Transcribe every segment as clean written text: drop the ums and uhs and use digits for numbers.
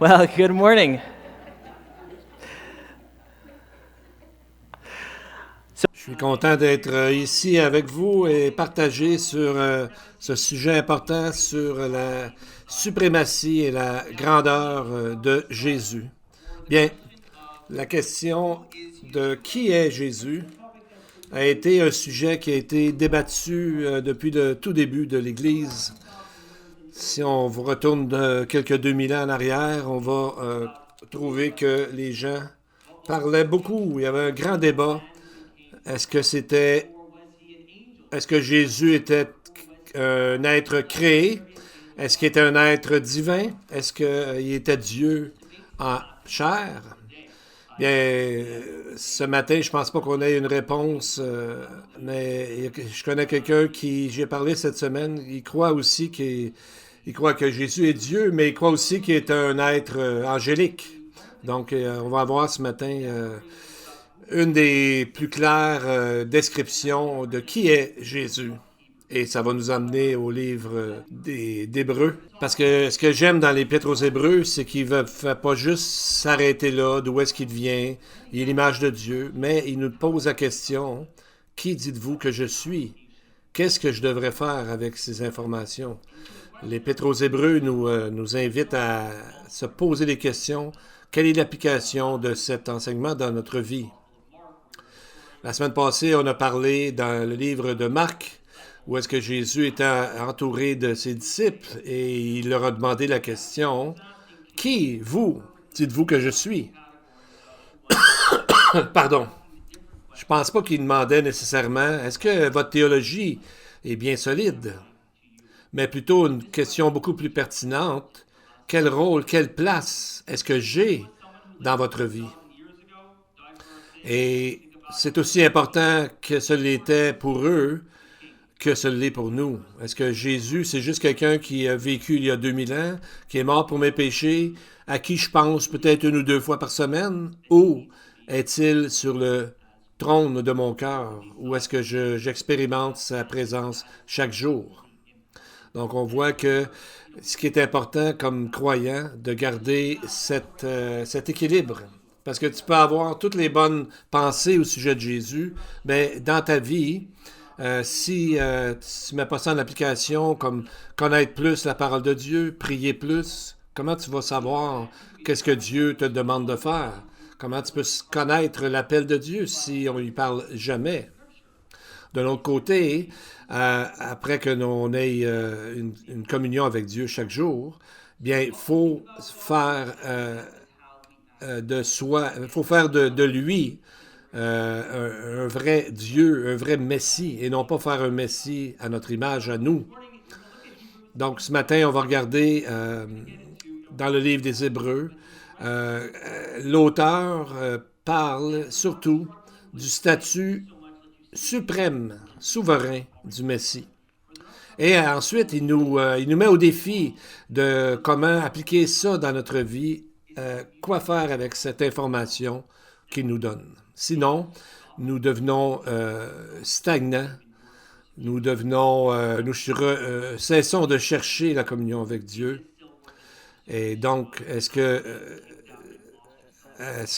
Well, good morning. Je suis content d'être ici avec vous et partager sur ce sujet important sur la suprématie et la grandeur de Jésus. Bien, la question de qui est Jésus a été un sujet qui a été débattu depuis le tout début de l'Église. Si on vous retourne de quelques 2000 ans en arrière, on va trouver que les gens parlaient beaucoup. Il y avait un grand débat. Est-ce que c'était, est-ce que Jésus était un être créé? Est-ce qu'il était un être divin? Est-ce qu'il était Dieu en chair? Bien, ce matin, je pense pas qu'on ait une réponse, mais je connais quelqu'un qui, j'ai parlé cette semaine, il croit aussi il croit que Jésus est Dieu, mais il croit aussi qu'il est un être angélique. Donc, on va avoir ce matin une des plus claires descriptions de qui est Jésus. Et ça va nous amener au livre d'Hébreux. Parce que ce que j'aime dans l'Épître aux Hébreux, c'est qu'il ne fait pas juste s'arrêter là, d'où est-ce qu'il vient, il est l'image de Dieu, mais il nous pose la question, qui dites-vous que je suis? Qu'est-ce que je devrais faire avec ces informations? L'Épître aux Hébreux nous invite à se poser des questions. Quelle est l'application de cet enseignement dans notre vie? La semaine passée, on a parlé dans le livre de Marc, où est-ce que Jésus était entouré de ses disciples et il leur a demandé la question, qui, vous, dites-vous que je suis? Pardon. Je pense pas qu'il demandait nécessairement, est-ce que votre théologie est bien solide? Mais plutôt une question beaucoup plus pertinente, quel rôle, quelle place est-ce que j'ai dans votre vie? Et c'est aussi important que ce l'était pour eux que ce l'est pour nous. Est-ce que Jésus, c'est juste quelqu'un qui a vécu il y a 2000 ans, qui est mort pour mes péchés, à qui je pense peut-être une ou deux fois par semaine, ou est-il sur le trône de mon cœur, ou est-ce que j'expérimente sa présence chaque jour? Donc on voit que ce qui est important comme croyant, de garder cet équilibre. Parce que tu peux avoir toutes les bonnes pensées au sujet de Jésus, mais dans ta vie, si tu ne mets pas ça en application, comme connaître plus la parole de Dieu, prier plus, comment tu vas savoir qu'est-ce que Dieu te demande de faire? Comment tu peux connaître l'appel de Dieu si on lui parle jamais? De l'autre côté, après que l'on ait une communion avec Dieu chaque jour, bien, il faut faire de soi, il faut faire de lui un vrai Dieu, un vrai Messie, et non pas faire un Messie à notre image, à nous. Donc ce matin, on va regarder dans le livre des Hébreux, l'auteur parle surtout du statut suprême, souverain du Messie. Et ensuite, il nous met au défi de comment appliquer ça dans notre vie, quoi faire avec cette information qu'il nous donne. Sinon, nous devenons stagnants, cessons de chercher la communion avec Dieu. Et donc, est-ce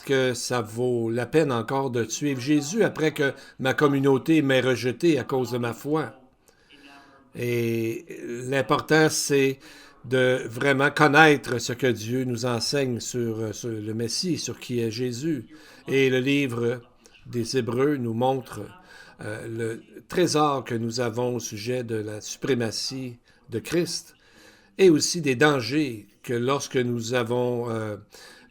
que ça vaut la peine encore de suivre Jésus après que ma communauté m'ait rejeté à cause de ma foi? Et l'important, c'est de vraiment connaître ce que Dieu nous enseigne sur le Messie, sur qui est Jésus. Et le livre des Hébreux nous montre le trésor que nous avons au sujet de la suprématie de Christ et aussi des dangers que lorsque nous avons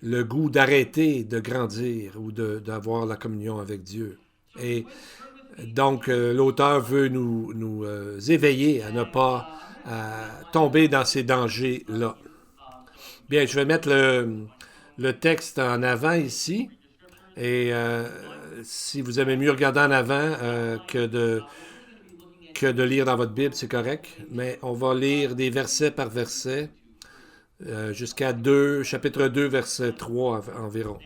le goût d'arrêter de grandir ou d'avoir la communion avec Dieu. Et donc, l'auteur veut nous éveiller à ne pas tomber dans ces dangers-là. Bien, je vais mettre le texte en avant ici. Et si vous aimez mieux regarder en avant que de lire dans votre Bible, c'est correct. Mais on va lire des versets par verset jusqu'à chapitre 2, verset 3 environ.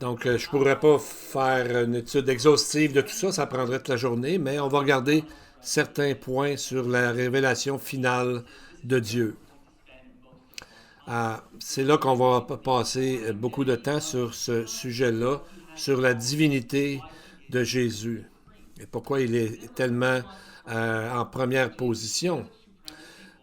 Donc, je ne pourrais pas faire une étude exhaustive de tout ça, ça prendrait toute la journée, mais on va regarder certains points sur la révélation finale de Dieu. C'est là qu'on va passer beaucoup de temps sur ce sujet-là, sur la divinité de Jésus et pourquoi il est tellement en première position.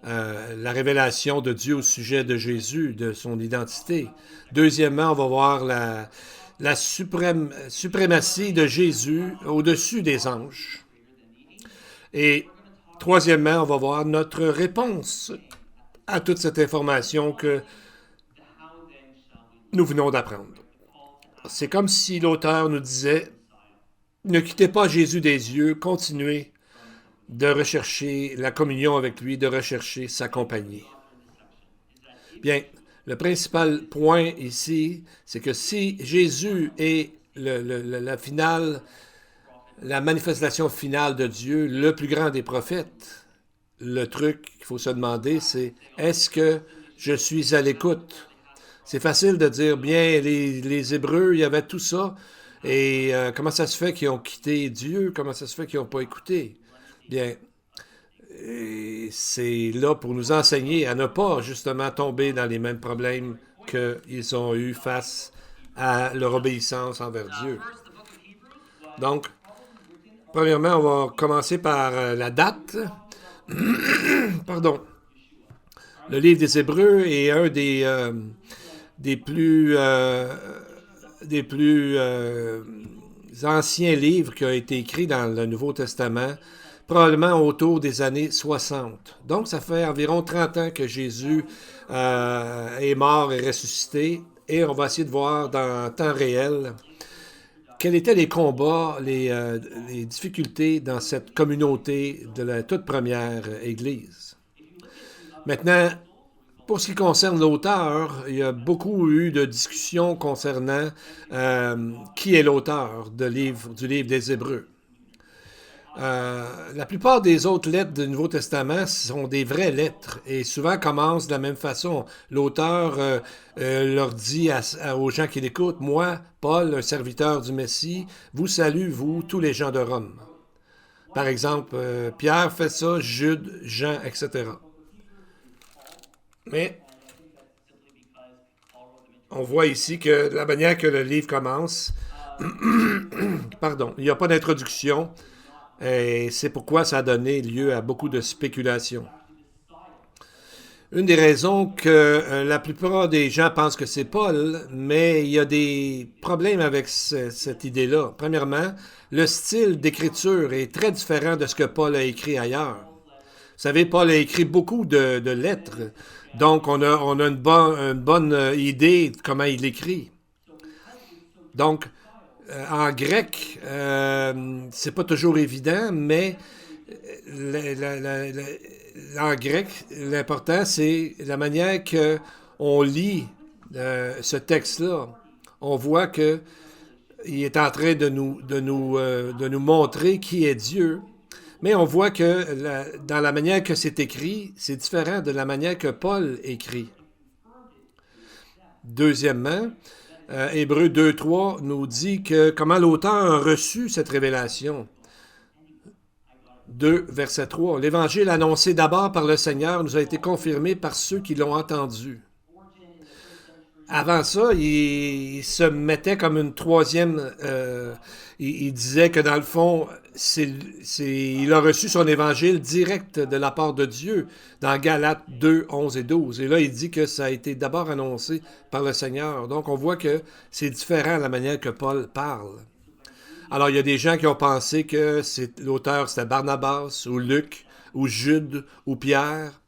La révélation de Dieu au sujet de Jésus, de son identité. Deuxièmement, on va voir la suprématie de Jésus au-dessus des anges. Et troisièmement, on va voir notre réponse à toute cette information que nous venons d'apprendre. C'est comme si l'auteur nous disait, ne quittez pas Jésus des yeux, continuez de rechercher la communion avec lui, de rechercher sa compagnie. Bien, le principal point ici, c'est que si Jésus est la manifestation finale de Dieu, le plus grand des prophètes, le truc qu'il faut se demander, c'est est-ce que je suis à l'écoute? C'est facile de dire, bien, les Hébreux, il y avait tout ça, et comment ça se fait qu'ils ont quitté Dieu? Comment ça se fait qu'ils n'ont pas écouté? Bien, c'est là pour nous enseigner à ne pas justement tomber dans les mêmes problèmes qu'ils ont eu face à leur obéissance envers Dieu. Donc, premièrement, on va commencer par la date. Pardon. Le livre des Hébreux est un des plus anciens livres qui a été écrit dans le Nouveau Testament, probablement autour des années 60. Donc, ça fait environ 30 ans que Jésus est mort et ressuscité, et on va essayer de voir dans temps réel quels étaient les combats, les difficultés dans cette communauté de la toute première Église. Maintenant, pour ce qui concerne l'auteur, il y a beaucoup eu de discussions concernant qui est l'auteur du livre des Hébreux. La plupart des autres lettres du Nouveau Testament sont des vraies lettres et souvent commencent de la même façon. L'auteur leur dit aux gens qui l'écoutent, « Moi, Paul, un serviteur du Messie, vous salue, vous, tous les gens de Rome. » Par exemple, Pierre fait ça, Jude, Jean, etc. Mais on voit ici que la manière que le livre commence, pardon, il n'y a pas d'introduction. Et c'est pourquoi ça a donné lieu à beaucoup de spéculations. Une des raisons que la plupart des gens pensent que c'est Paul, mais il y a des problèmes avec cette idée-là. Premièrement, le style d'écriture est très différent de ce que Paul a écrit ailleurs. Vous savez, Paul a écrit beaucoup de lettres, donc on a une bonne idée de comment il écrit. Donc, en grec, c'est pas toujours évident, mais en grec, l'important, c'est la manière qu'on lit ce texte-là. On voit qu'il est en train de nous montrer qui est Dieu, mais on voit que dans la manière que c'est écrit, c'est différent de la manière que Paul écrit. Deuxièmement, Hébreux 2.3 nous dit que comment l'auteur a reçu cette révélation. 2, verset 3. L'Évangile annoncé d'abord par le Seigneur nous a été confirmé par ceux qui l'ont entendu. Avant ça, il se mettait comme une troisième... il disait que dans le fond, il a reçu son évangile direct de la part de Dieu dans Galates 2, 11 et 12. Et là, il dit que ça a été d'abord annoncé par le Seigneur. Donc, on voit que c'est différent la manière que Paul parle. Alors, il y a des gens qui ont pensé que l'auteur, c'était Barnabas, ou Luc, ou Jude, ou Pierre.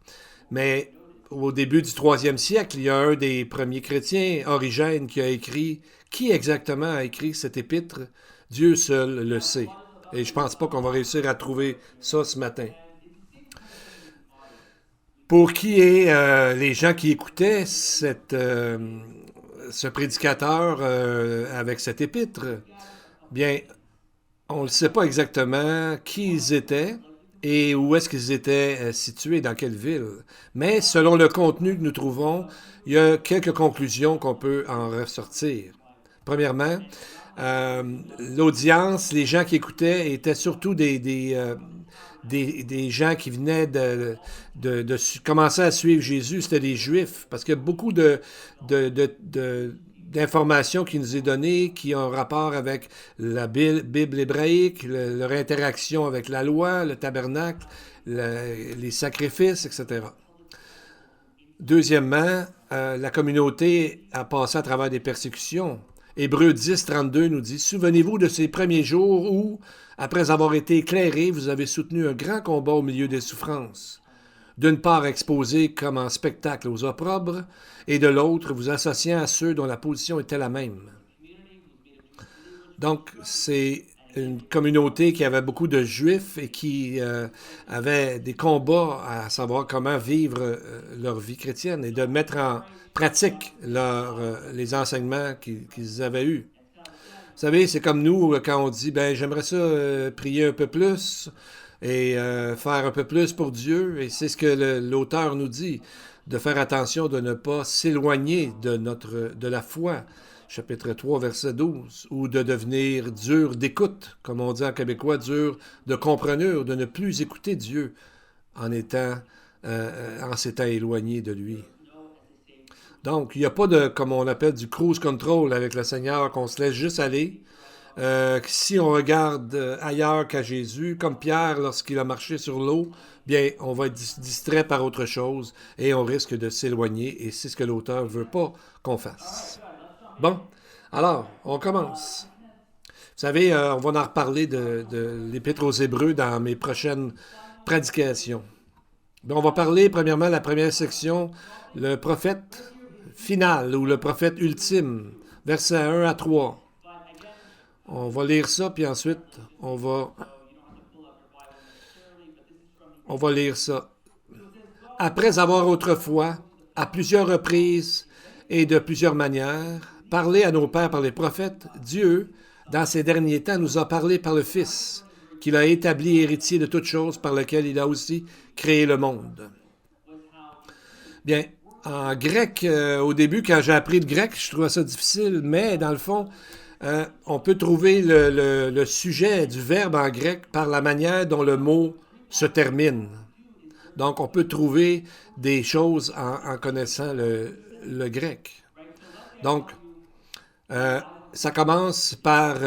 Mais au début du 3e siècle, il y a un des premiers chrétiens, Origène, qui a écrit. Qui exactement a écrit cet épître? Dieu seul le sait. Et je ne pense pas qu'on va réussir à trouver ça ce matin. Pour qui est les gens qui écoutaient ce prédicateur avec cet épître? Bien, on ne sait pas exactement qui ils étaient et où est-ce qu'ils étaient situés, dans quelle ville. Mais selon le contenu que nous trouvons, il y a quelques conclusions qu'on peut en ressortir. Premièrement, l'audience, les gens qui écoutaient étaient surtout des gens qui venaient commencer à suivre Jésus, c'était des Juifs, parce qu'il y a beaucoup d'informations qui nous est données, qui ont rapport avec la Bible hébraïque, leur interaction avec la loi, le tabernacle, les sacrifices, etc. Deuxièmement, la communauté a passé à travers des persécutions. Hébreux 10, 32 nous dit « Souvenez-vous de ces premiers jours où, après avoir été éclairés, vous avez soutenu un grand combat au milieu des souffrances. D'une part exposés comme en spectacle aux opprobres, et de l'autre vous associant à ceux dont la position était la même. » Donc, c'est une communauté qui avait beaucoup de Juifs et qui avait des combats à savoir comment vivre leur vie chrétienne et de mettre en pratique les enseignements qu'ils avaient eus. Vous savez, c'est comme nous quand on dit, ben j'aimerais ça prier un peu plus et faire un peu plus pour Dieu. Et c'est ce que l'auteur nous dit, de faire attention de ne pas s'éloigner de la foi. Chapitre 3, verset 12, ou de devenir dur d'écoute, comme on dit en québécois, dur de compreneur, de ne plus écouter Dieu en s'étant éloigné de lui. Donc, il n'y a pas de, comme on appelle, du cruise control avec le Seigneur, qu'on se laisse juste aller. Si on regarde ailleurs qu'à Jésus, comme Pierre lorsqu'il a marché sur l'eau, bien, on va être distrait par autre chose et on risque de s'éloigner, et c'est ce que l'auteur ne veut pas qu'on fasse. Bon, alors, on commence. Vous savez, on va en reparler de l'Épître aux Hébreux dans mes prochaines prédications. Donc, on va parler, premièrement, la première section, le prophète final ou le prophète ultime, versets 1 à 3. On va lire ça, puis ensuite, on va lire ça. Après avoir autrefois, à plusieurs reprises et de plusieurs manières, parlé à nos pères par les prophètes, Dieu, dans ces derniers temps, nous a parlé par le Fils, qu'il a établi héritier de toutes choses, par lequel il a aussi créé le monde. Bien, en grec, au début, quand j'ai appris le grec, je trouvais ça difficile, mais dans le fond, on peut trouver le sujet du verbe en grec par la manière dont le mot se termine. Donc, on peut trouver des choses en connaissant le grec. Donc, ça commence par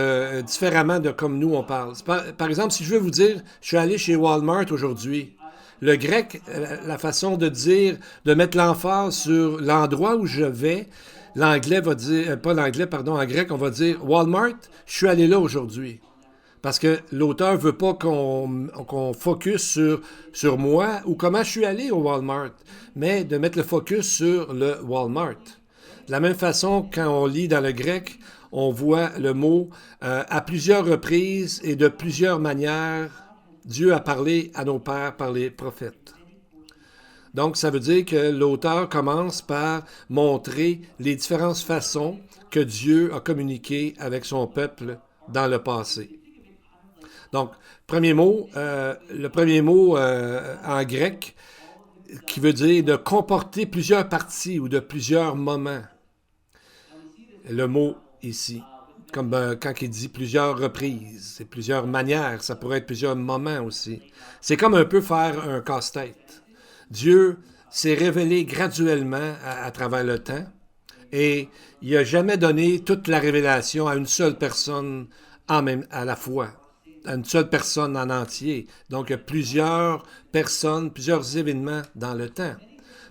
différemment de comme nous on parle. Par exemple, si je veux vous dire, je suis allé chez Walmart aujourd'hui. Le grec, la façon de dire, de mettre l'emphase sur l'endroit où je vais, l'anglais va dire, pas l'anglais, pardon, en grec, on va dire Walmart, je suis allé là aujourd'hui. Parce que l'auteur veut pas qu'on focus sur moi ou comment je suis allé au Walmart, mais de mettre le focus sur le Walmart. De la même façon, quand on lit dans le grec, on voit le mot à plusieurs reprises et de plusieurs manières, Dieu a parlé à nos pères par les prophètes. Donc, ça veut dire que l'auteur commence par montrer les différentes façons que Dieu a communiqué avec son peuple dans le passé. Donc, le premier mot en grec qui veut dire de comporter plusieurs parties ou de plusieurs moments. Le mot ici, comme quand il dit plusieurs reprises, c'est plusieurs manières, ça pourrait être plusieurs moments aussi. C'est comme un peu faire un casse-tête. Dieu s'est révélé graduellement à travers le temps et il n'a jamais donné toute la révélation à une seule personne à la fois, à une seule personne en entier. Donc, il y a plusieurs personnes, plusieurs événements dans le temps.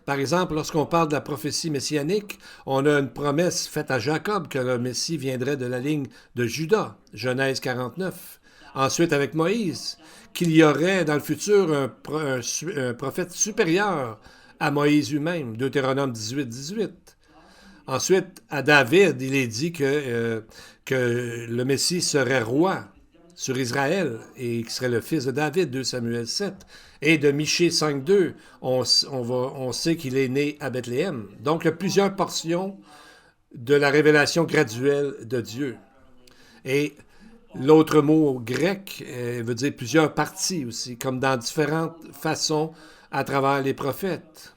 Par exemple, lorsqu'on parle de la prophétie messianique, on a une promesse faite à Jacob que le Messie viendrait de la ligne de Juda, Genèse 49. Ensuite, avec Moïse, qu'il y aurait dans le futur un prophète supérieur à Moïse lui-même, Deutéronome 18, 18. Ensuite, à David, il est dit que le Messie serait roi sur Israël et qui serait le fils de David, 2 Samuel 7. Et de Michée 5.2, on sait qu'il est né à Bethléem. Donc, il y a plusieurs portions de la révélation graduelle de Dieu. Et l'autre mot grec veut dire plusieurs parties aussi, comme dans différentes façons à travers les prophètes.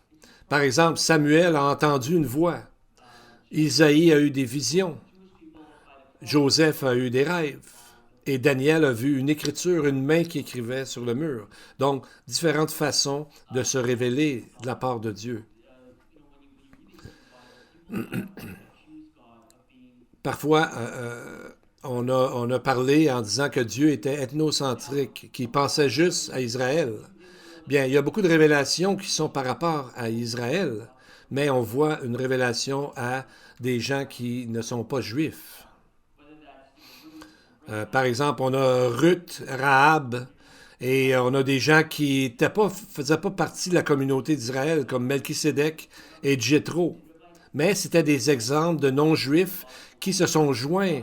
Par exemple, Samuel a entendu une voix. Isaïe a eu des visions. Joseph a eu des rêves. Et Daniel a vu une écriture, une main qui écrivait sur le mur. Donc, différentes façons de se révéler de la part de Dieu. Parfois, on a parlé en disant que Dieu était ethnocentrique, qu'il pensait juste à Israël. Bien, il y a beaucoup de révélations qui sont par rapport à Israël, mais on voit une révélation à des gens qui ne sont pas juifs. Par exemple, on a Ruth, Rahab, et on a des gens qui ne faisaient pas partie de la communauté d'Israël, comme Melchisédek et Jéthro. Mais c'était des exemples de non-juifs qui se sont joints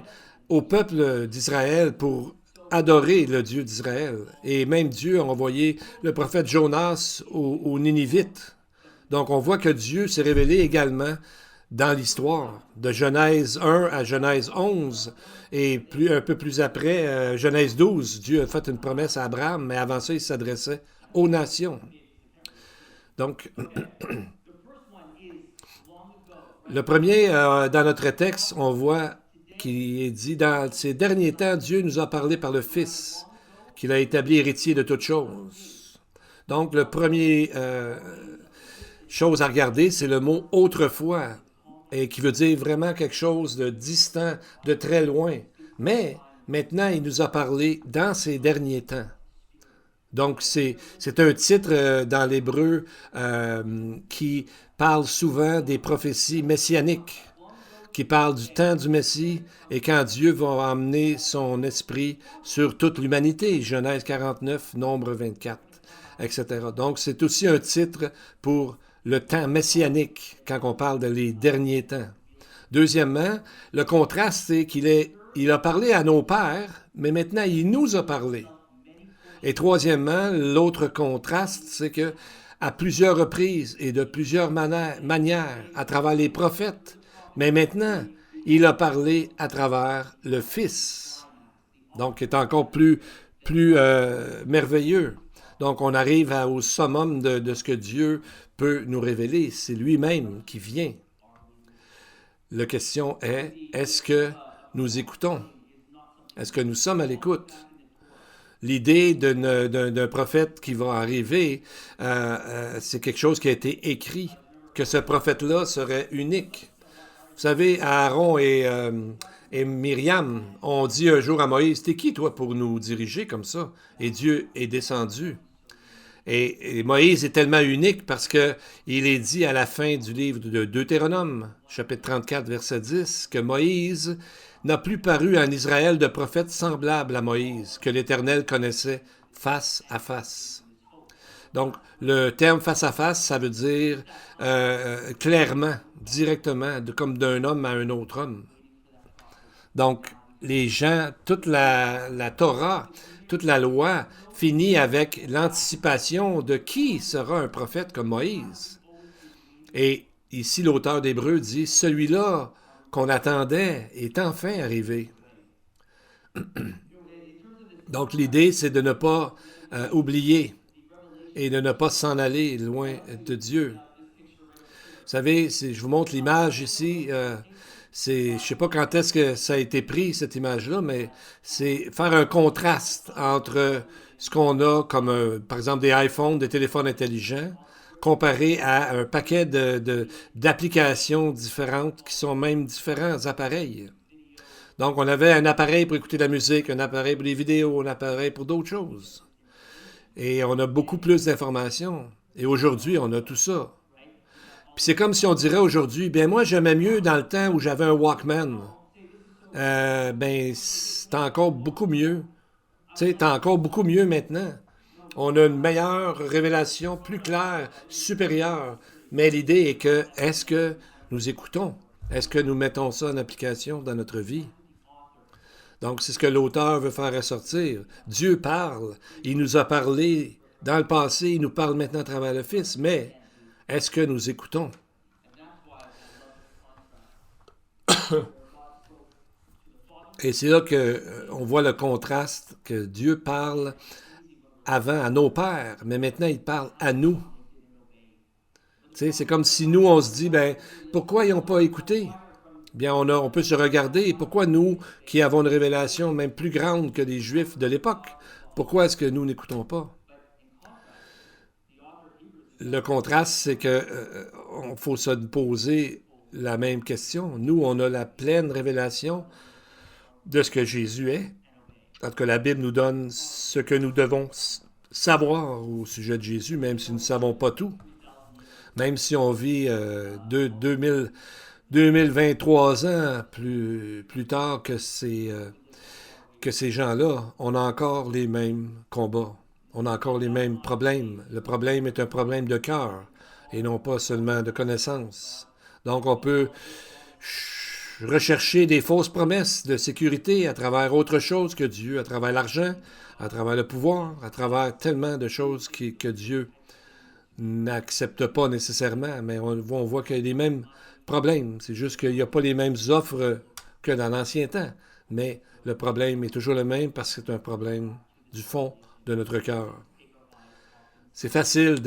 au peuple d'Israël pour adorer le Dieu d'Israël. Et même Dieu a envoyé le prophète Jonas aux Ninivites. Donc on voit que Dieu s'est révélé également dans l'histoire, de Genèse 1 à Genèse 11, et un peu plus après, Genèse 12, Dieu a fait une promesse à Abraham, mais avant ça, il s'adressait aux nations. Donc, le premier, dans notre texte, on voit qu'il est dit, dans ces derniers temps, Dieu nous a parlé par le Fils, qu'il a établi héritier de toutes choses. Donc, le premier chose à regarder, c'est le mot « autrefois », et qui veut dire vraiment quelque chose de distant, de très loin. Mais maintenant, il nous a parlé dans ces derniers temps. Donc, c'est un titre dans l'hébreu qui parle souvent des prophéties messianiques, qui parle du temps du Messie et quand Dieu va emmener son esprit sur toute l'humanité. Genèse 49, Nombre 24, etc. Donc, c'est aussi un titre pour le temps messianique, quand on parle de les derniers temps. Deuxièmement, le contraste, c'est il a parlé à nos pères, mais maintenant, il nous a parlé. Et troisièmement, l'autre contraste, c'est que à plusieurs reprises et de plusieurs manières, à travers les prophètes, mais maintenant, il a parlé à travers le Fils. Donc, c'est encore plus merveilleux. Donc, on arrive au summum de ce que Dieu peut nous révéler. C'est lui-même qui vient. La question est, est-ce que nous écoutons? Est-ce que nous sommes à l'écoute? L'idée d'un prophète qui va arriver, c'est quelque chose qui a été écrit, que ce prophète-là serait unique. Vous savez, Aaron et Myriam ont dit un jour à Moïse, « T'es qui, toi, pour nous diriger comme ça? » Et Dieu est descendu. Et Moïse est tellement unique parce qu'il est dit à la fin du livre de Deutéronome, chapitre 34, verset 10, que Moïse n'a plus paru en Israël de prophète semblable à Moïse, que l'Éternel connaissait face à face. Donc, le terme face à face, ça veut dire clairement, directement, comme d'un homme à un autre homme. Donc, les gens, toute la Torah, toute la loi finit avec l'anticipation de qui sera un prophète comme Moïse. Et ici, l'auteur d'Hébreux dit, celui-là qu'on attendait est enfin arrivé. Donc, l'idée, c'est de ne pas oublier et de ne pas s'en aller loin de Dieu. Vous savez, je vous montre l'image ici. Je ne sais pas quand est-ce que ça a été pris, cette image-là, mais c'est faire un contraste entre ce qu'on a comme, par exemple, des iPhones, des téléphones intelligents, comparé à un paquet d'applications différentes qui sont même différents appareils. Donc, on avait un appareil pour écouter de la musique, un appareil pour les vidéos, un appareil pour d'autres choses. Et on a beaucoup plus d'informations. Et aujourd'hui, on a tout ça. Puis c'est comme si on dirait aujourd'hui, bien moi j'aimais mieux dans le temps où j'avais un Walkman. Ben c'est encore beaucoup mieux. Tu sais, c'est encore beaucoup mieux maintenant. On a une meilleure révélation, plus claire, supérieure. Mais l'idée est que, est-ce que nous écoutons? Est-ce que nous mettons ça en application dans notre vie? Donc, c'est ce que l'auteur veut faire ressortir. Dieu parle. Il nous a parlé dans le passé, il nous parle maintenant à travers le Fils. Mais est-ce que nous écoutons? Et c'est là qu'on voit le contraste, que Dieu parle avant à nos pères, mais maintenant il parle à nous. Tu sais, c'est comme si nous, on se dit, ben, pourquoi ils n'ont pas écouté? Bien, on peut se regarder. Et pourquoi nous, qui avons une révélation même plus grande que les Juifs de l'époque, pourquoi est-ce que nous n'écoutons pas? Le contraste, c'est que faut se poser la même question. Nous, on a la pleine révélation de ce que Jésus est. En tout cas, la Bible nous donne ce que nous devons savoir au sujet de Jésus, même si nous ne savons pas tout. Même si on vit 2023 ans plus tard que ces gens-là, on a encore les mêmes combats. On a encore les mêmes problèmes. Le problème est un problème de cœur et non pas seulement de connaissance. Donc on peut rechercher des fausses promesses de sécurité à travers autre chose que Dieu, à travers l'argent, à travers le pouvoir, à travers tellement de choses que Dieu n'accepte pas nécessairement, mais on voit qu'il y a les mêmes problèmes. C'est juste qu'il n'y a pas les mêmes offres que dans l'ancien temps. Mais le problème est toujours le même parce que c'est un problème du fond de notre cœur. C'est facile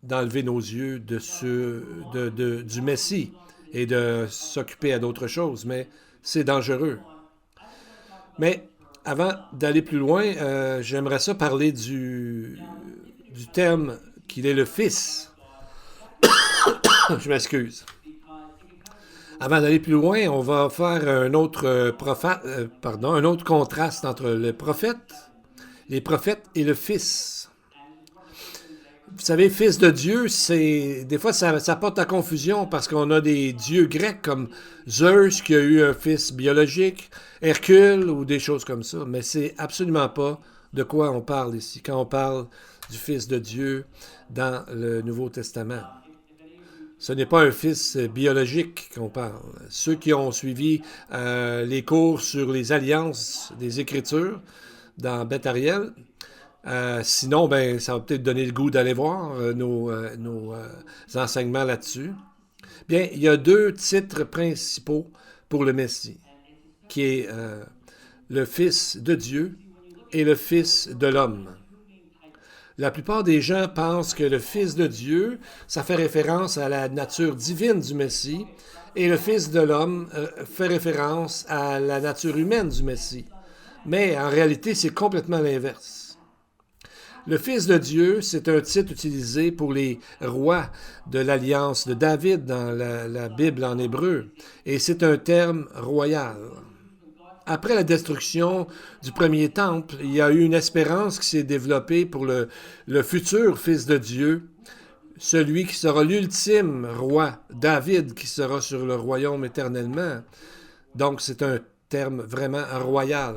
d'enlever nos yeux du Messie et de s'occuper à d'autres choses, mais c'est dangereux. Mais avant d'aller plus loin, j'aimerais ça parler du terme qu'il est le Fils. Je m'excuse. Avant d'aller plus loin, on va faire un autre contraste entre les prophètes et le Fils. Vous savez, Fils de Dieu, des fois ça porte à confusion parce qu'on a des dieux grecs comme Zeus qui a eu un fils biologique, Hercule ou des choses comme ça, mais c'est absolument pas de quoi on parle ici quand on parle du Fils de Dieu dans le Nouveau Testament. Ce n'est pas un fils biologique qu'on parle. Ceux qui ont suivi les cours sur les alliances des Écritures dans Beth Ariel, sinon, ben, ça va peut-être donner le goût d'aller voir nos enseignements là-dessus. Bien, il y a deux titres principaux pour le Messie, qui est le Fils de Dieu et le Fils de l'homme. La plupart des gens pensent que le Fils de Dieu, ça fait référence à la nature divine du Messie, et le Fils de l'homme fait référence à la nature humaine du Messie. Mais en réalité, c'est complètement l'inverse. Le Fils de Dieu, c'est un titre utilisé pour les rois de l'alliance de David dans la Bible en hébreu, et c'est un terme royal. Après la destruction du premier temple, il y a eu une espérance qui s'est développée pour le futur Fils de Dieu, celui qui sera l'ultime roi, David, qui sera sur le royaume éternellement. Donc c'est un terme vraiment royal.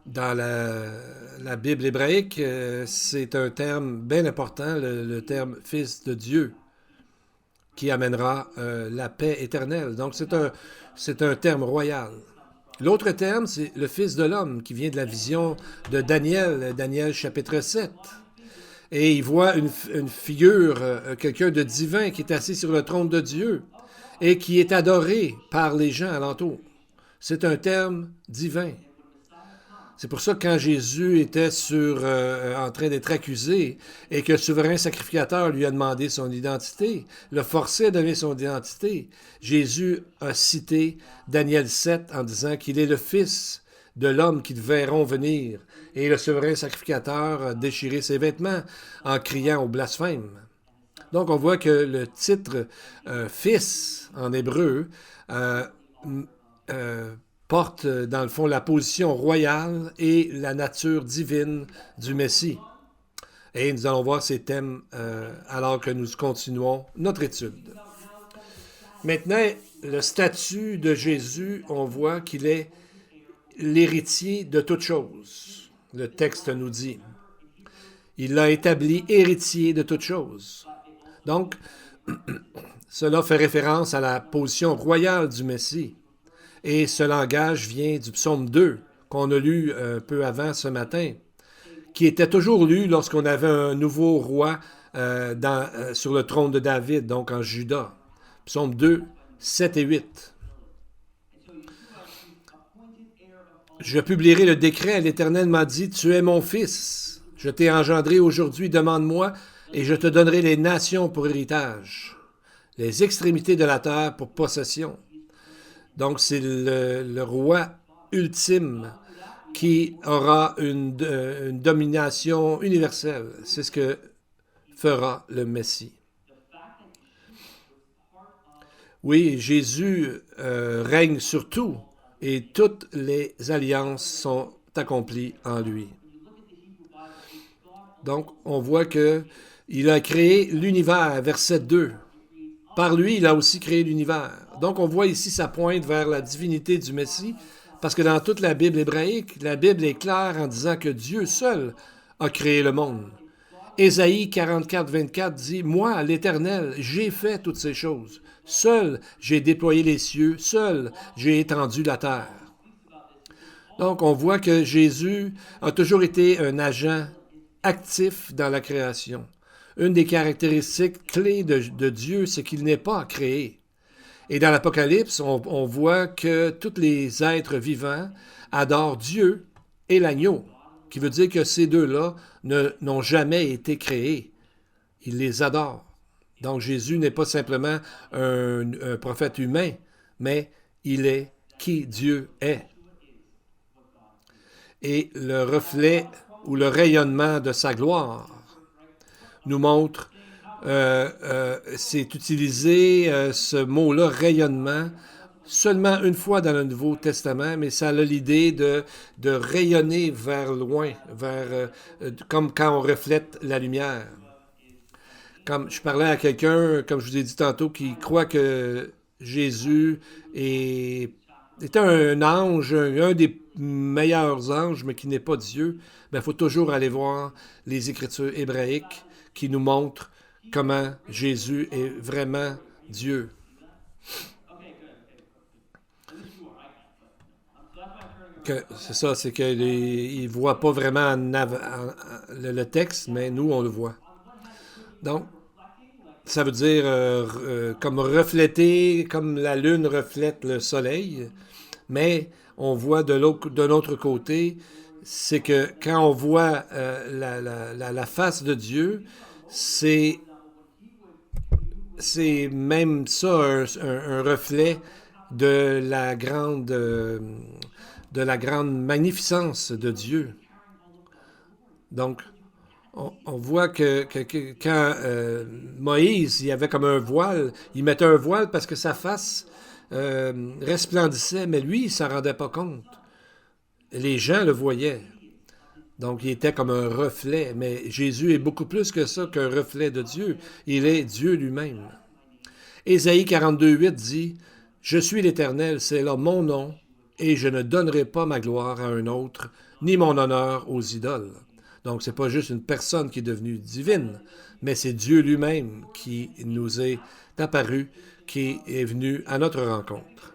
Dans la Bible hébraïque, c'est un terme bien important, le terme Fils de Dieu, qui amènera la paix éternelle. Donc c'est un terme royal. L'autre terme, c'est le Fils de l'homme, qui vient de la vision de Daniel chapitre 7. Et il voit une figure, quelqu'un de divin qui est assis sur le trône de Dieu et qui est adoré par les gens alentour. C'est un terme divin. C'est pour ça que quand Jésus était en train d'être accusé et que le souverain sacrificateur lui a demandé son identité, le forçait à donner son identité, Jésus a cité Daniel 7 en disant qu'il est le Fils de l'homme qu'ils verront venir. Et le souverain sacrificateur a déchiré ses vêtements en criant au blasphème. Donc on voit que le titre Fils en hébreu porte, dans le fond, la position royale et la nature divine du Messie. Et nous allons voir ces thèmes alors que nous continuons notre étude. Maintenant, le statut de Jésus, on voit qu'il est l'héritier de toutes choses. Le texte nous dit. Il l'a établi héritier de toutes choses. Donc, cela fait référence à la position royale du Messie. Et ce langage vient du psaume 2, qu'on a lu un peu avant ce matin, qui était toujours lu lorsqu'on avait un nouveau roi sur le trône de David, donc en Juda. Psaume 2, 7 et 8. Je publierai le décret, l'Éternel m'a dit, tu es mon fils, je t'ai engendré aujourd'hui, demande-moi, et je te donnerai les nations pour héritage, les extrémités de la terre pour possession. Donc, c'est le roi ultime qui aura une domination universelle. C'est ce que fera le Messie. Oui, Jésus règne sur tout et toutes les alliances sont accomplies en lui. Donc, on voit que il a créé l'univers, verset 2. Par lui, il a aussi créé l'univers. Donc, on voit ici sa pointe vers la divinité du Messie, parce que dans toute la Bible hébraïque, la Bible est claire en disant que Dieu seul a créé le monde. Ésaïe 44, 24 dit « Moi, l'Éternel, j'ai fait toutes ces choses. Seul, j'ai déployé les cieux. Seul, j'ai étendu la terre. » Donc, on voit que Jésus a toujours été un agent actif dans la création. Une des caractéristiques clés de Dieu, c'est qu'il n'est pas créé. Et dans l'Apocalypse, on voit que tous les êtres vivants adorent Dieu et l'agneau, qui veut dire que ces deux-là n'ont jamais été créés. Ils les adorent. Donc Jésus n'est pas simplement un prophète humain, mais il est qui Dieu est. Et le reflet ou le rayonnement de sa gloire nous montre, c'est utilisé ce mot-là, rayonnement, seulement une fois dans le Nouveau Testament, mais ça a l'idée de rayonner vers loin, comme quand on reflète la lumière. Comme je parlais à quelqu'un, comme je vous ai dit tantôt, qui croit que Jésus était un ange, un des meilleurs anges, mais qui n'est pas Dieu, il faut toujours aller voir les Écritures hébraïques qui nous montrent comment Jésus est vraiment Dieu. C'est ça, c'est qu'il ne voit pas vraiment le texte, mais nous, on le voit. Donc, ça veut dire comme refléter, comme la lune reflète le soleil, mais on voit de l'autre côté, c'est que quand on voit la face de Dieu, c'est même ça un reflet de la grande magnificence de Dieu. Donc, on voit que quand Moïse, il avait comme un voile, il mettait un voile parce que sa face resplendissait, mais lui, il ne s'en rendait pas compte. Les gens le voyaient. Donc, il était comme un reflet. Mais Jésus est beaucoup plus que ça qu'un reflet de Dieu. Il est Dieu lui-même. Ésaïe 42, 8 dit « Je suis l'Éternel, c'est là mon nom, et je ne donnerai pas ma gloire à un autre, ni mon honneur aux idoles. » Donc, ce n'est pas juste une personne qui est devenue divine, mais c'est Dieu lui-même qui nous est apparu, qui est venu à notre rencontre.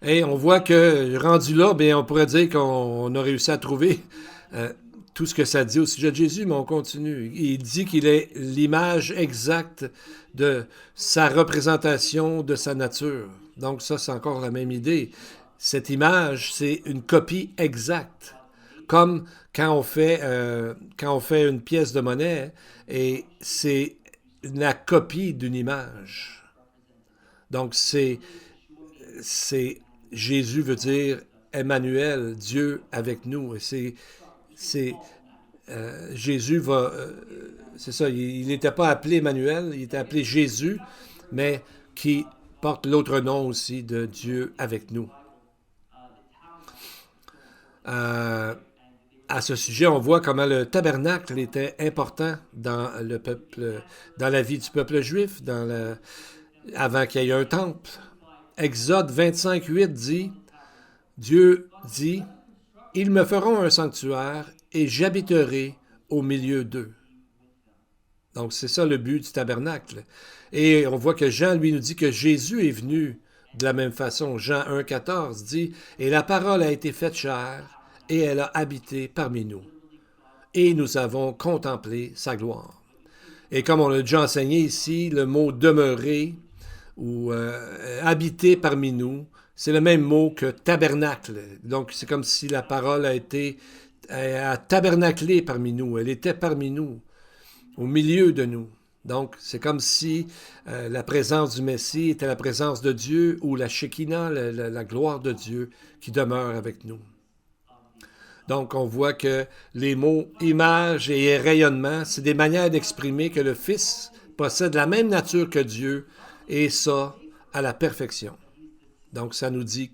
Et on voit que, rendu là, bien, on pourrait dire qu'on a réussi à trouver tout ce que ça dit au sujet de Jésus, mais on continue. Il dit qu'il est l'image exacte de sa représentation de sa nature. Donc ça, c'est encore la même idée. Cette image, c'est une copie exacte. Comme quand on fait une pièce de monnaie, et c'est la copie d'une image. Donc Jésus veut dire Emmanuel, Dieu avec nous. Et Jésus va... c'est ça, il n'était pas appelé Emmanuel, il était appelé Jésus, mais qui porte l'autre nom aussi de Dieu avec nous. À ce sujet, on voit comment le tabernacle était important dans le peuple, dans la vie du peuple juif, avant qu'il y ait un temple. Exode 25, 8 dit, Dieu dit, « Ils me feront un sanctuaire et j'habiterai au milieu d'eux. » Donc, c'est ça le but du tabernacle. Et on voit que Jean, lui, nous dit que Jésus est venu de la même façon. Jean 1, 14 dit, « Et la parole a été faite chair, et elle a habité parmi nous. Et nous avons contemplé sa gloire. » Et comme on l'a déjà enseigné ici, le mot « demeurer » ou « habiter parmi nous », c'est le même mot que « tabernacle ». Donc, c'est comme si la parole a tabernaclé parmi nous. Elle était parmi nous. au milieu de nous. Donc, c'est comme si la présence du Messie était la présence de Dieu ou la Shekinah, la gloire de Dieu qui demeure avec nous. Donc, on voit que les mots image et rayonnement, c'est des manières d'exprimer que le Fils possède la même nature que Dieu et ça à la perfection. Donc, ça nous dit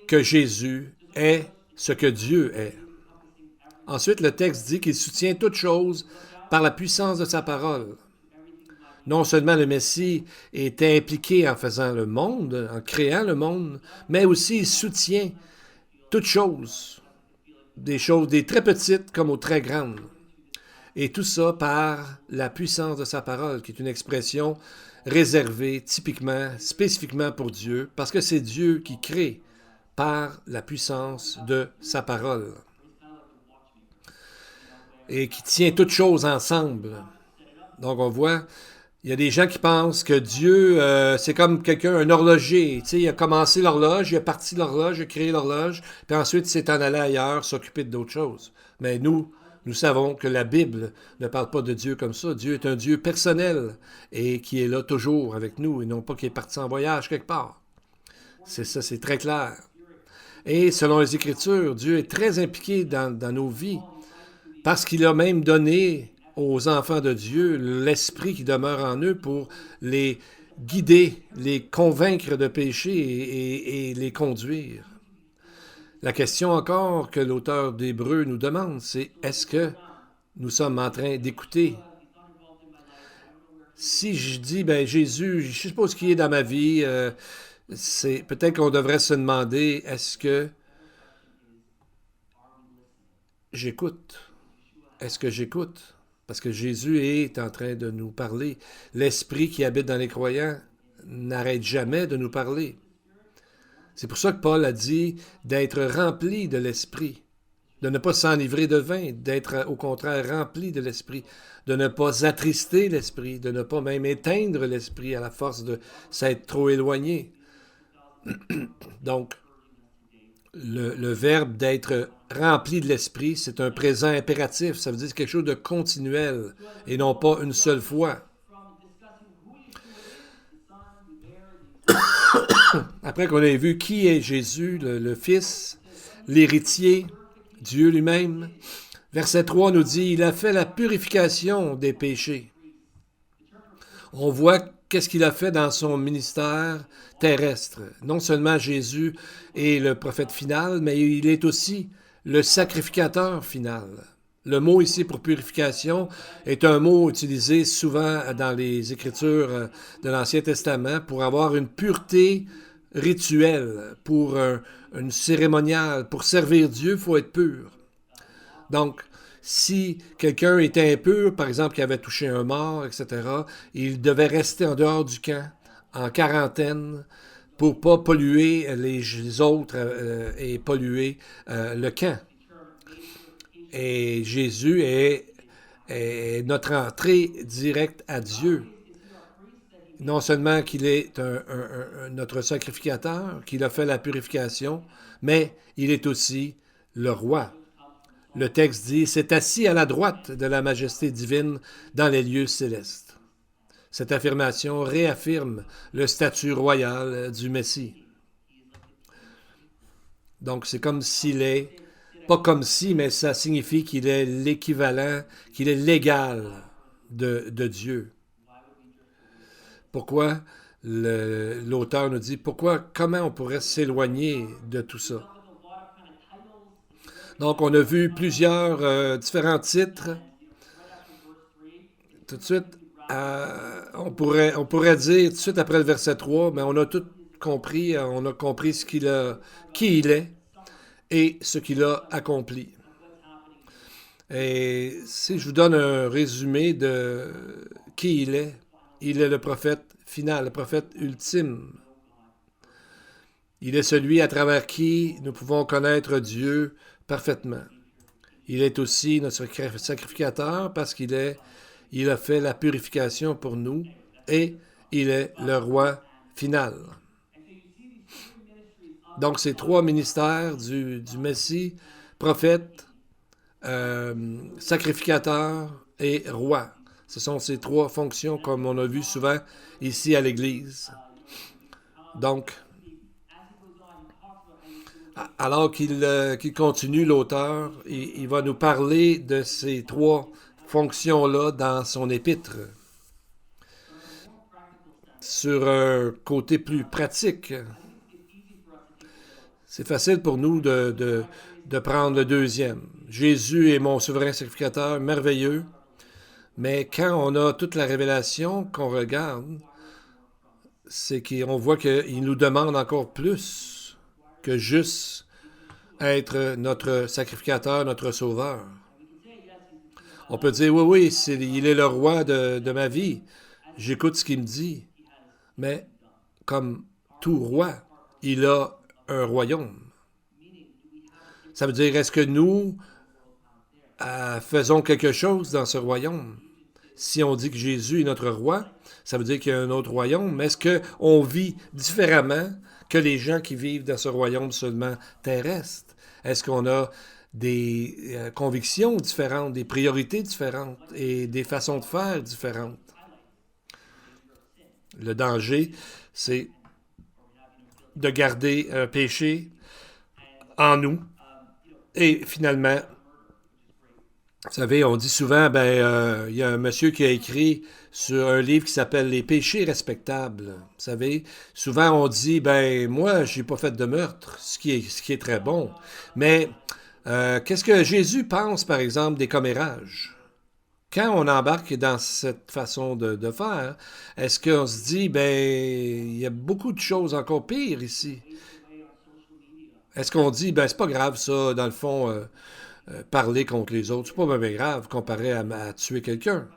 que Jésus est ce que Dieu est. Ensuite, le texte dit qu'il soutient toute chose par la puissance de sa parole. Non seulement le Messie était impliqué en faisant le monde, en créant le monde, mais aussi il soutient toutes choses des très petites comme aux très grandes. Et tout ça par la puissance de sa parole, qui est une expression réservée typiquement, spécifiquement pour Dieu, parce que c'est Dieu qui crée par la puissance de sa parole et qui tient toutes choses ensemble. Donc on voit, il y a des gens qui pensent que Dieu, c'est comme quelqu'un, un horloger. Tu sais, il a commencé l'horloge, il a parti l'horloge, il a créé l'horloge, puis ensuite il s'est en allé ailleurs, s'occuper d'autres choses. Mais nous savons que la Bible ne parle pas de Dieu comme ça. Dieu est un Dieu personnel et qui est là toujours avec nous et non pas qu'il est parti en voyage quelque part. C'est ça, c'est très clair. Et selon les Écritures, Dieu est très impliqué dans nos vies parce qu'il a même donné aux enfants de Dieu l'esprit qui demeure en eux pour les guider, les convaincre de péché et les conduire. La question encore que l'auteur d'Hébreux nous demande, c'est est-ce que nous sommes en train d'écouter? Si je dis, ben Jésus, je ne sais pas ce qu'il est dans ma vie, c'est peut-être qu'on devrait se demander, est-ce que j'écoute? Est-ce que j'écoute? Parce que Jésus est en train de nous parler. L'Esprit qui habite dans les croyants n'arrête jamais de nous parler. C'est pour ça que Paul a dit d'être rempli de l'Esprit, de ne pas s'enivrer de vin, d'être au contraire rempli de l'Esprit, de ne pas attrister l'Esprit, de ne pas même éteindre l'Esprit à la force de s'être trop éloigné. Donc, le verbe d'être rempli de l'Esprit, c'est un présent impératif. Ça veut dire quelque chose de continuel et non pas une seule fois. Après qu'on ait vu qui est Jésus, le Fils, l'héritier, Dieu lui-même, verset 3 nous dit, il a fait la purification des péchés. On voit qu'est-ce qu'il a fait dans son ministère terrestre. Non seulement Jésus est le prophète final, mais il est aussi le sacrificateur final. Le mot ici pour purification est un mot utilisé souvent dans les Écritures de l'Ancien Testament pour avoir une pureté rituelle, pour une cérémoniale. Pour servir Dieu, il faut être pur. Donc, si quelqu'un était impur, par exemple, qui avait touché un mort, etc., il devait rester en dehors du camp, en quarantaine, pour ne pas polluer les autres et polluer le camp. Et Jésus est notre entrée directe à Dieu. Non seulement qu'il est notre sacrificateur, qu'il a fait la purification, mais il est aussi le roi. Le texte dit, « C'est assis à la droite de la majesté divine dans les lieux célestes. » Cette affirmation réaffirme le statut royal du Messie. Donc, c'est comme s'il est, pas comme si, mais ça signifie qu'il est l'équivalent, qu'il est l'égal de Dieu. Pourquoi l'auteur nous dit, comment on pourrait s'éloigner de tout ça? Donc, on a vu plusieurs différents titres. Tout de suite, on pourrait dire, tout de suite après le verset 3, mais on a tout compris, on a compris qui il est et ce qu'il a accompli. Et si je vous donne un résumé de qui il est le prophète final, le prophète ultime. Il est celui à travers qui nous pouvons connaître Dieu parfaitement. Il est aussi notre sacrificateur parce qu'il a fait la purification pour nous et il est le roi final. Donc, ces trois ministères du Messie, prophète, sacrificateur et roi. Ce sont ces trois fonctions comme on a vu souvent ici à l'Église. Donc, alors qu'il continue, l'auteur, il va nous parler de ces trois fonctions-là dans son épître. Sur un côté plus pratique, c'est facile pour nous de prendre le deuxième. Jésus est mon souverain sacrificateur, merveilleux, mais quand on a toute la révélation qu'on regarde, c'est qu'on voit qu'il nous demande encore plus que juste être notre sacrificateur, notre sauveur. On peut dire, oui, oui, il est le roi de ma vie. J'écoute ce qu'il me dit. Mais comme tout roi, il a un royaume. Ça veut dire, est-ce que nous faisons quelque chose dans ce royaume? Si on dit que Jésus est notre roi, ça veut dire qu'il y a un autre royaume, mais est-ce qu'on vit différemment que les gens qui vivent dans ce royaume seulement terrestre? Est-ce qu'on a des convictions différentes, des priorités différentes et des façons de faire différentes? Le danger, c'est de garder un péché en nous. Et finalement, vous savez, on dit souvent, il y a un monsieur qui a écrit sur un livre qui s'appelle Les péchés respectables. Vous savez, souvent on dit, moi, j'ai pas fait de meurtre, ce qui est très bon. Mais qu'est-ce que Jésus pense, par exemple, des commérages? Quand on embarque dans cette façon de faire, est-ce qu'on se dit, il y a beaucoup de choses encore pires ici? Est-ce qu'on dit, c'est pas grave ça, dans le fond, parler contre les autres, c'est pas bien grave comparé à tuer quelqu'un.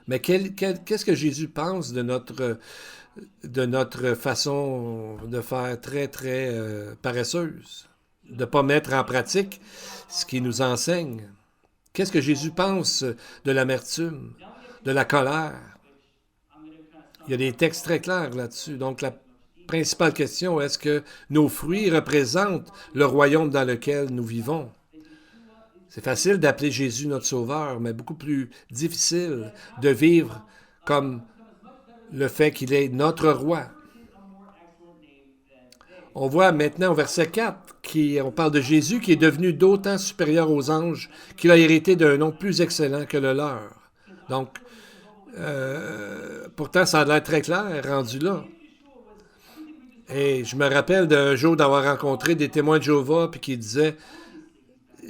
Mais qu'est-ce que Jésus pense de notre façon de faire très, très paresseuse? De ne pas mettre en pratique ce qu'il nous enseigne. Qu'est-ce que Jésus pense de l'amertume, de la colère? Il y a des textes très clairs là-dessus. Donc, la principale question, est-ce que nos fruits représentent le royaume dans lequel nous vivons? C'est facile d'appeler Jésus notre sauveur, mais beaucoup plus difficile de vivre comme le fait qu'il est notre roi. On voit maintenant au verset 4 on parle de Jésus qui est devenu d'autant supérieur aux anges qu'il a hérité d'un nom plus excellent que le leur. Donc, pourtant, ça a l'air très clair, rendu là. Et je me rappelle d'un jour d'avoir rencontré des témoins de Jéhovah puis qui disaient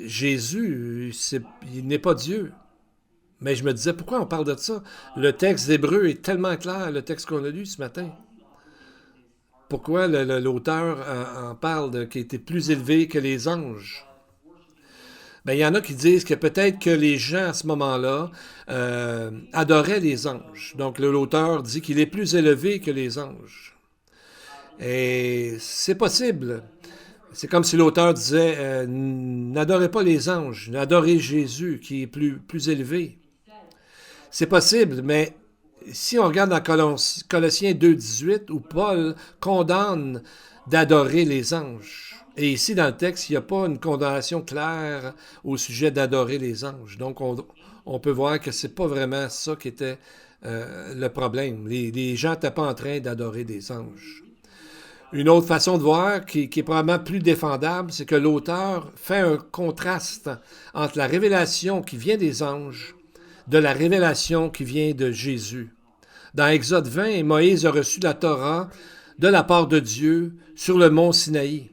Jésus, il n'est pas Dieu. Mais je me disais, pourquoi on parle de ça? Le texte hébreu est tellement clair, le texte qu'on a lu ce matin. Pourquoi l'auteur en parle qu'il était plus élevé que les anges? Il y en a qui disent que peut-être que les gens à ce moment-là adoraient les anges. Donc l'auteur dit qu'il est plus élevé que les anges. Et c'est possible. C'est comme si l'auteur disait n'adorez pas les anges, adorez Jésus qui est plus élevé. C'est possible, mais si on regarde dans Colossiens 2,18, où Paul condamne d'adorer les anges, et ici dans le texte, il n'y a pas une condamnation claire au sujet d'adorer les anges. Donc on peut voir que c'est pas vraiment ça qui était le problème. Les gens n'étaient pas en train d'adorer des anges. Une autre façon de voir, qui est probablement plus défendable, c'est que l'auteur fait un contraste entre la révélation qui vient des anges de la révélation qui vient de Jésus. Dans Exode 20, Moïse a reçu la Torah de la part de Dieu sur le mont Sinaï.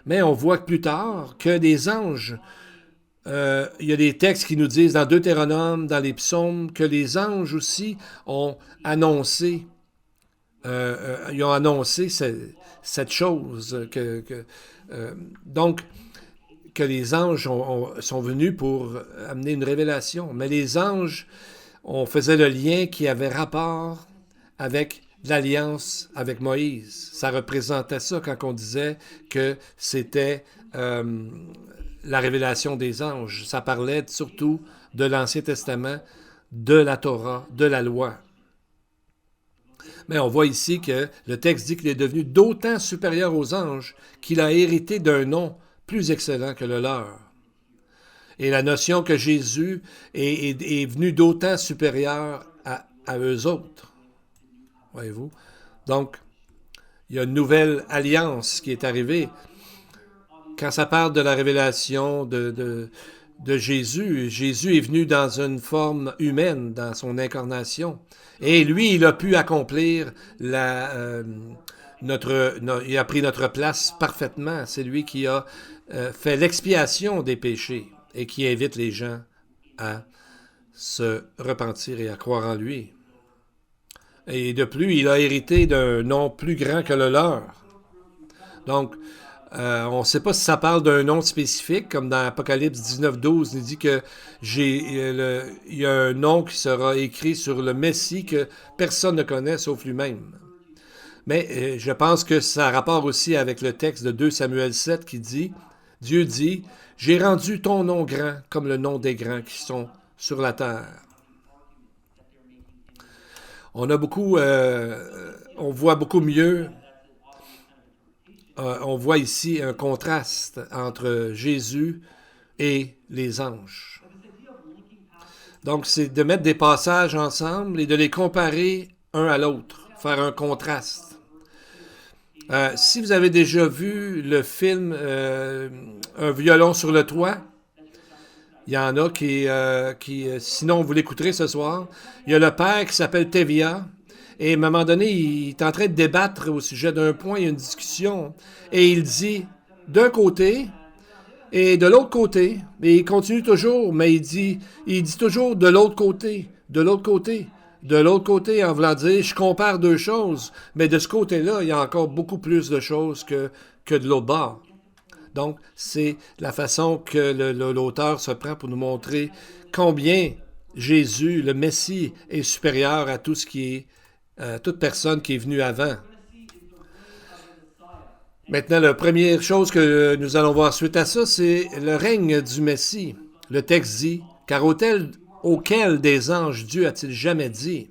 Mais on voit plus tard que des anges, il y a des textes qui nous disent dans Deutéronome, dans les psaumes, que les anges aussi ont annoncé cette chose. Donc, que les anges sont venus pour amener une révélation. Mais les anges, on faisait le lien qui avait rapport avec l'alliance avec Moïse. Ça représentait ça quand on disait que c'était la révélation des anges. Ça parlait surtout de l'Ancien Testament, de la Torah, de la loi. Mais on voit ici que le texte dit qu'il est devenu d'autant supérieur aux anges qu'il a hérité d'un nom plus excellent que le leur. Et la notion que Jésus est venu d'autant supérieur à eux autres. Voyez-vous? Donc, il y a une nouvelle alliance qui est arrivée. Quand ça parle de la révélation de Jésus, Jésus est venu dans une forme humaine, dans son incarnation. Et lui, il a pu accomplir il a pris notre place parfaitement. C'est lui qui a fait l'expiation des péchés et qui invite les gens à se repentir et à croire en lui. Et de plus, il a hérité d'un nom plus grand que le leur. Donc, on ne sait pas si ça parle d'un nom spécifique, comme dans Apocalypse 19:12, il dit que il y a un nom qui sera écrit sur le Messie que personne ne connaît sauf lui-même. Mais je pense que ça a rapport aussi avec le texte de 2 Samuel 7 qui dit, Dieu dit, « J'ai rendu ton nom grand comme le nom des grands qui sont sur la terre. » On voit beaucoup mieux. On voit ici un contraste entre Jésus et les anges. Donc, c'est de mettre des passages ensemble et de les comparer un à l'autre, faire un contraste. Si vous avez déjà vu le film Un violon sur le toit, il y en a qui sinon vous l'écouterez ce soir. Il y a le père qui s'appelle Tevia. Et à un moment donné, il est en train de débattre au sujet d'un point, il y a une discussion. Et il dit, d'un côté et de l'autre côté, et il continue toujours, mais il dit toujours de l'autre côté, de l'autre côté, de l'autre côté, en voulant dire, je compare deux choses, mais de ce côté-là, il y a encore beaucoup plus de choses que de l'autre bord. Donc, c'est la façon que l'auteur se prend pour nous montrer combien Jésus, le Messie, est supérieur à tout ce qui est toute personne qui est venue avant. Maintenant, la première chose que nous allons voir suite à ça, c'est le règne du Messie. Le texte dit, « Car auquel des anges Dieu a-t-il jamais dit? »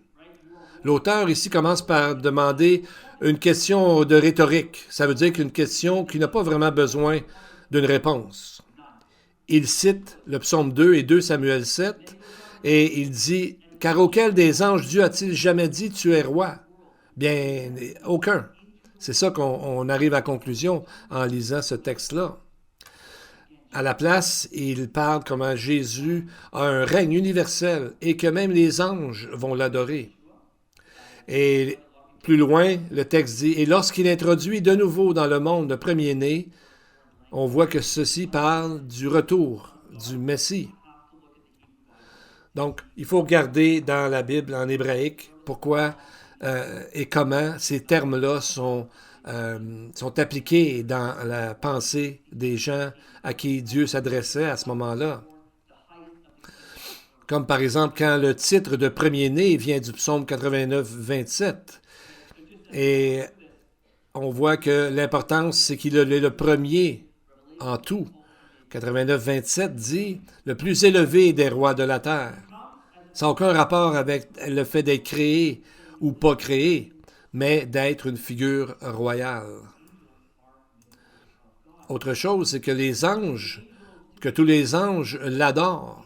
L'auteur ici commence par demander une question de rhétorique. Ça veut dire qu'une question qui n'a pas vraiment besoin d'une réponse. Il cite le psaume 2 et 2 Samuel 7, et il dit, « Car auquel des anges Dieu a-t-il jamais dit, tu es roi? » Bien, aucun. C'est ça qu'on arrive à conclusion en lisant ce texte-là. À la place, il parle comment Jésus a un règne universel et que même les anges vont l'adorer. Et plus loin, le texte dit, « Et lorsqu'il introduit de nouveau dans le monde le premier-né, on voit que ceci parle du retour du Messie. » Donc, il faut regarder dans la Bible en hébraïque pourquoi et comment ces termes-là sont appliqués dans la pensée des gens à qui Dieu s'adressait à ce moment-là. Comme par exemple quand le titre de premier-né vient du psaume 89, 27. Et on voit que l'importance, c'est qu'il est le premier en tout. 89, 27 dit « le plus élevé des rois de la terre ». Ça n'a aucun rapport avec le fait d'être créé ou pas créé, mais d'être une figure royale. Autre chose, c'est que tous les anges l'adorent.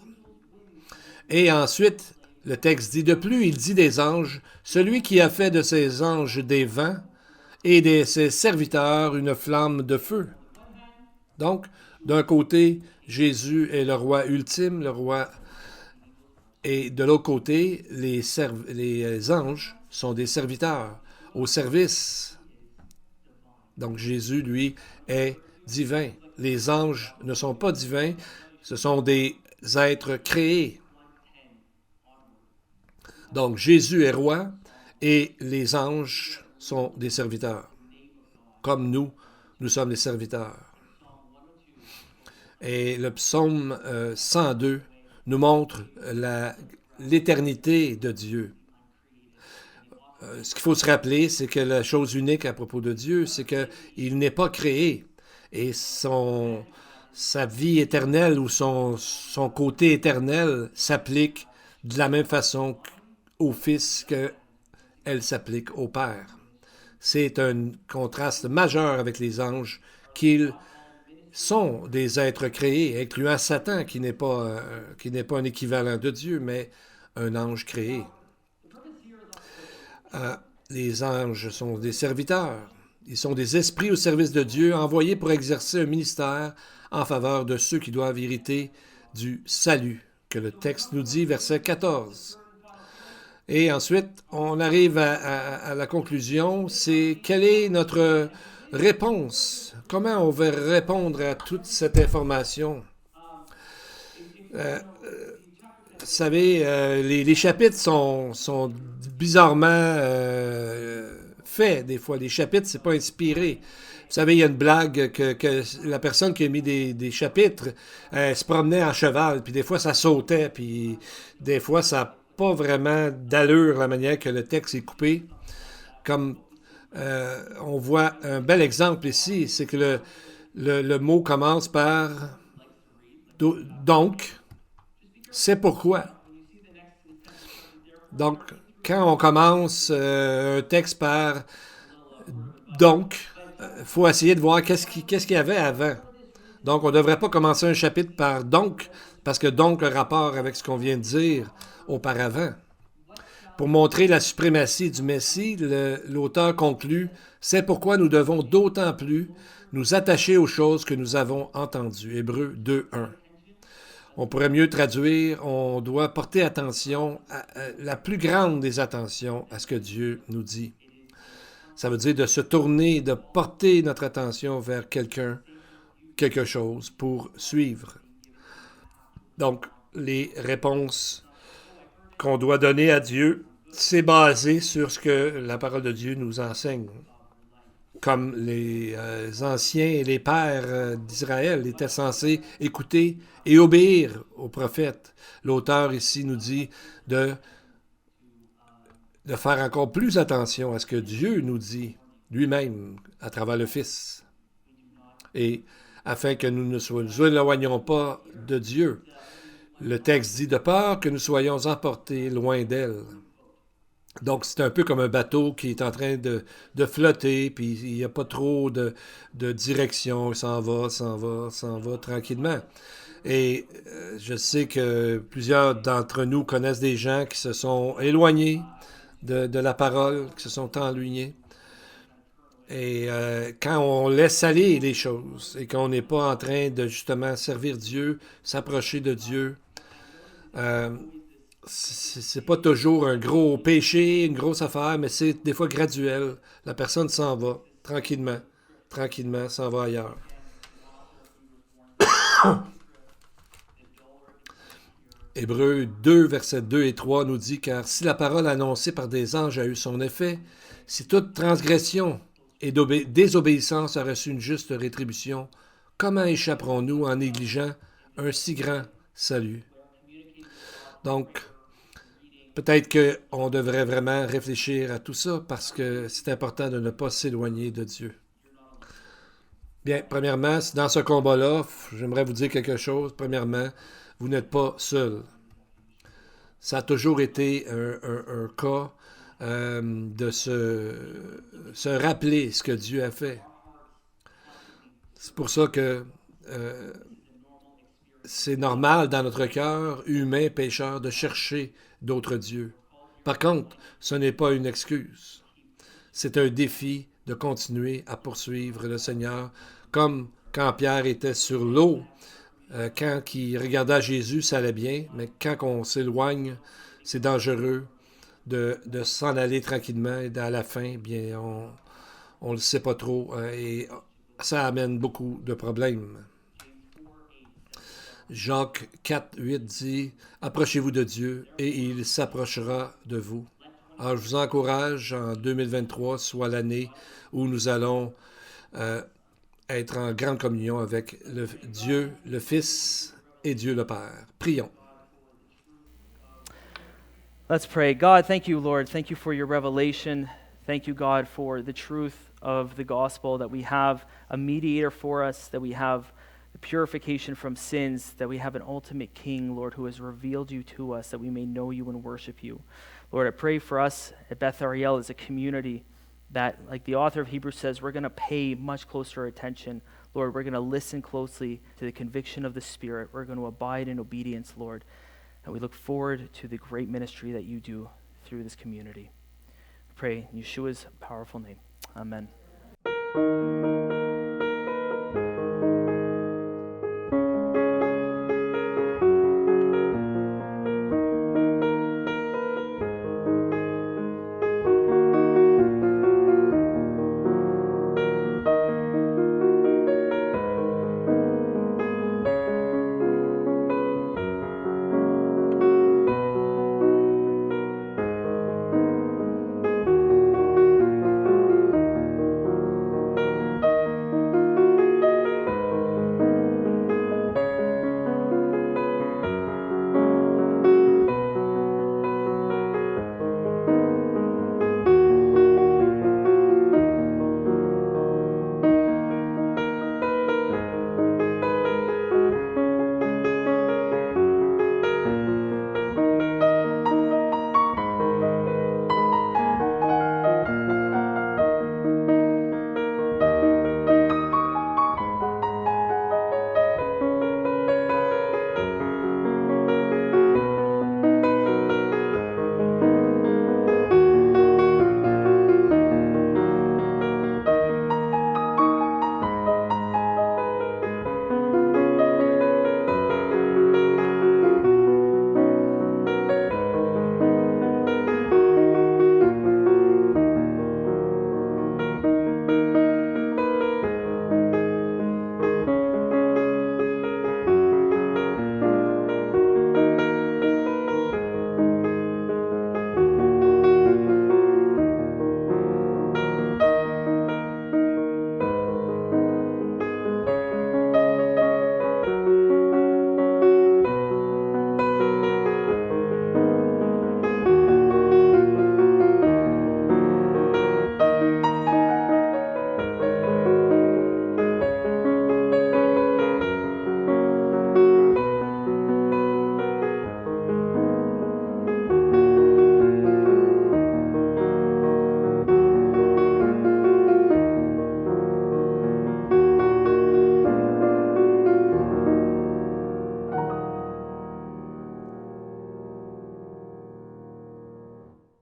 Et ensuite, le texte dit, de plus, il dit des anges, celui qui a fait de ses anges des vents et de ses serviteurs une flamme de feu. Donc, d'un côté, Jésus est le roi ultime, le roi, et de l'autre côté, les anges sont des serviteurs au service. Donc, Jésus, lui, est divin. Les anges ne sont pas divins, ce sont des êtres créés. Donc, Jésus est roi et les anges sont des serviteurs. Comme nous sommes des serviteurs. Et le psaume 102 nous montre l'éternité de Dieu. Ce qu'il faut se rappeler, c'est que la chose unique à propos de Dieu, c'est qu'il n'est pas créé. Et sa vie éternelle ou son côté éternel s'applique de la même façon au Fils qu'elle s'applique au Père. C'est un contraste majeur avec les anges qu'il sont des êtres créés, incluant Satan, qui n'est pas un équivalent de Dieu, mais un ange créé. Les anges sont des serviteurs. Ils sont des esprits au service de Dieu, envoyés pour exercer un ministère en faveur de ceux qui doivent hériter du salut, que le texte nous dit, verset 14. Et ensuite, on arrive à la conclusion, c'est quelle est notre réponse? Comment on va répondre à toute cette information? Vous savez, les chapitres sont bizarrement faits, des fois. Les chapitres, c'est pas inspiré. Vous savez, il y a une blague que la personne qui a mis des chapitres se promenait en cheval, puis des fois, ça sautait, puis des fois, ça n'a pas vraiment d'allure la manière que le texte est coupé. Comme on voit un bel exemple ici, c'est que le mot commence par donc. C'est pourquoi. Donc, quand on commence un texte par donc, il faut essayer de voir qu'est-ce qu'il y avait avant. Donc, on ne devrait pas commencer un chapitre par donc, parce que donc a rapport avec ce qu'on vient de dire auparavant. Pour montrer la suprématie du Messie, l'auteur conclut « C'est pourquoi nous devons d'autant plus nous attacher aux choses que nous avons entendues. » Hébreux 2:1. On pourrait mieux traduire, on doit porter attention, la plus grande des attentions à ce que Dieu nous dit. Ça veut dire de se tourner, de porter notre attention vers quelque chose pour suivre. Donc, les réponses qu'on doit donner à Dieu, c'est basé sur ce que la parole de Dieu nous enseigne. Comme les anciens et les pères d'Israël étaient censés écouter et obéir aux prophètes. L'auteur ici nous dit de faire encore plus attention à ce que Dieu nous dit lui-même à travers le Fils. Et afin que nous ne nous éloignions pas de Dieu. Le texte dit de peur que nous soyons emportés loin d'elle. Donc, c'est un peu comme un bateau qui est en train de flotter, puis il n'y a pas trop de direction, il s'en va tranquillement. Et je sais que plusieurs d'entre nous connaissent des gens qui se sont éloignés de la parole, qui se sont ennuis. Et quand on laisse aller les choses et qu'on n'est pas en train de justement servir Dieu, s'approcher de Dieu, c'est pas toujours un gros péché, une grosse affaire, mais c'est des fois graduel. La personne s'en va tranquillement, s'en va ailleurs. Hébreux 2, versets 2 et 3 nous dit « Car si la parole annoncée par des anges a eu son effet, si toute transgression et désobéissance a reçu une juste rétribution, comment échapperons-nous en négligeant un si grand salut? » Donc, peut-être qu'on devrait vraiment réfléchir à tout ça parce que c'est important de ne pas s'éloigner de Dieu. Bien, premièrement, dans ce combat-là, j'aimerais vous dire quelque chose. Premièrement, vous n'êtes pas seul. Ça a toujours été un cas de se rappeler ce que Dieu a fait. C'est pour ça que c'est normal dans notre cœur, humain, pécheur, de chercher d'autres dieux. Par contre, ce n'est pas une excuse. C'est un défi de continuer à poursuivre le Seigneur, comme quand Pierre était sur l'eau. Quand il regardait Jésus, ça allait bien, mais quand on s'éloigne, c'est dangereux de s'en aller tranquillement et à la fin, bien, on ne le sait pas trop et ça amène beaucoup de problèmes. Jacques 4, 8 dit « Approchez-vous de Dieu et il s'approchera de vous. » Alors, je vous encourage en 2023, soit l'année où nous allons être en grande communion avec Dieu, le Fils et Dieu le Père. Prions. Let's pray. God, thank you, Lord. Thank you for your revelation. Thank you, God, for the truth of the gospel, that we have a mediator for us, that we have the purification from sins, that we have an ultimate King, Lord, who has revealed you to us, that we may know you and worship you. Lord, I pray for us at Beth Ariel as a community that, like the author of Hebrews says, we're going to pay much closer attention, Lord, we're going to listen closely to the conviction of the Spirit. We're going to abide in obedience, Lord. And we look forward to the great ministry that you do through this community. We pray in Yeshua's powerful name. Amen.